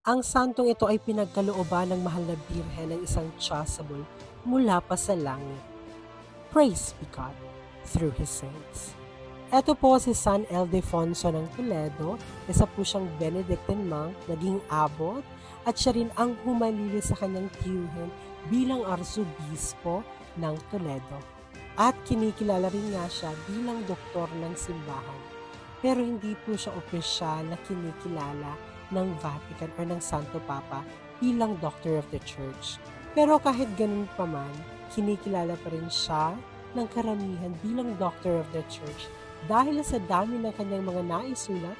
Ang santong ito ay pinagkalooban ng mahal na birhen ng isang chasuble mula pa sa langit. Praise be God through His saints. Ito po si San Ildefonso ng Toledo, isa po siyang Benedictine monk, naging abbot, at siya rin ang humalili sa kanyang tiyuhin bilang arsobispo ng Toledo. At kinikilala rin nga siya bilang doktor ng simbahan. Pero hindi po siya opisyal na kinikilala ng Vatican or ng Santo Papa bilang Doctor of the Church. Pero kahit ganun pa man, kinikilala pa rin siya ng karamihan bilang Doctor of the Church dahil sa dami ng kanyang mga naisulat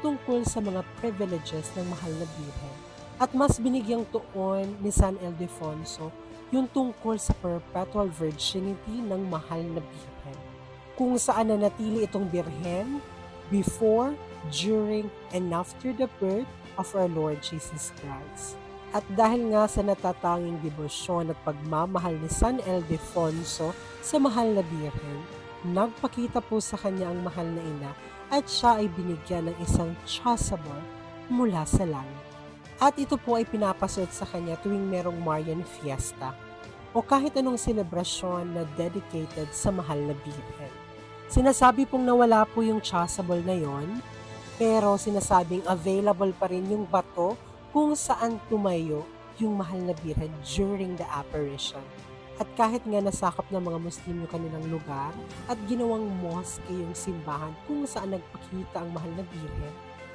tungkol sa mga privileges ng mahal na birhen. At mas binigyang tuon ni San Ildefonso yung tungkol sa perpetual virginity ng mahal na birhen, kung saan nanatili itong birhen before, during, and after the birth of our Lord Jesus Christ. At dahil nga sa natatanging debosyon at pagmamahal ni San Ildefonso sa mahal na birhen, nagpakita po sa kanya ang mahal na ina at siya ay binigyan ng isang chasuble mula sa langit. At ito po ay pinapasuot sa kanya tuwing merong Marian Fiesta o kahit anong selebrasyon na dedicated sa mahal na birhen. Sinasabi pong nawala po yung chasuble na yon, pero sinasabing available pa rin yung bato kung saan tumayo yung mahal na birhen during the apparition. At kahit nga nasakop ng mga Muslim yung kanilang lugar at ginawang mosque yung simbahan kung saan nagpakita ang mahal na birhen,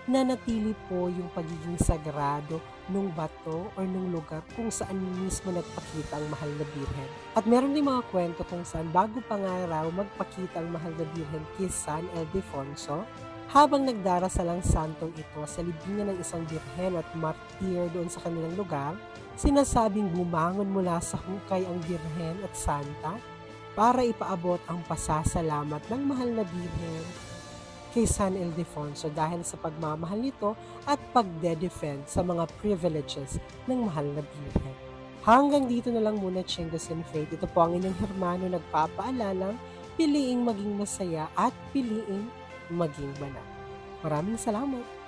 nanatili po yung pagiging sagrado nung bato or nung lugar kung saan mismo nagpakita ang mahal na birhen. At meron din mga kwento kung saan bago pa nga raw magpakita ang mahal na birhen kay San Ildefonso, habang nagdarasal ang santong ito sa libingan ng isang birhen at martir doon sa kanilang lugar, sinasabing bumangon mula sa hukay ang birhen at santa para ipaabot ang pasasalamat ng mahal na birhen kay San Ildefonso dahil sa pagmamahal nito at pagde-defend sa mga privileges ng mahal na birhen. Hanggang dito na lang muna, Chingos in Faith. Ito po ang inyong hermano nagpapaalalang piliing maging masaya at piliing maging banal. Maraming salamat!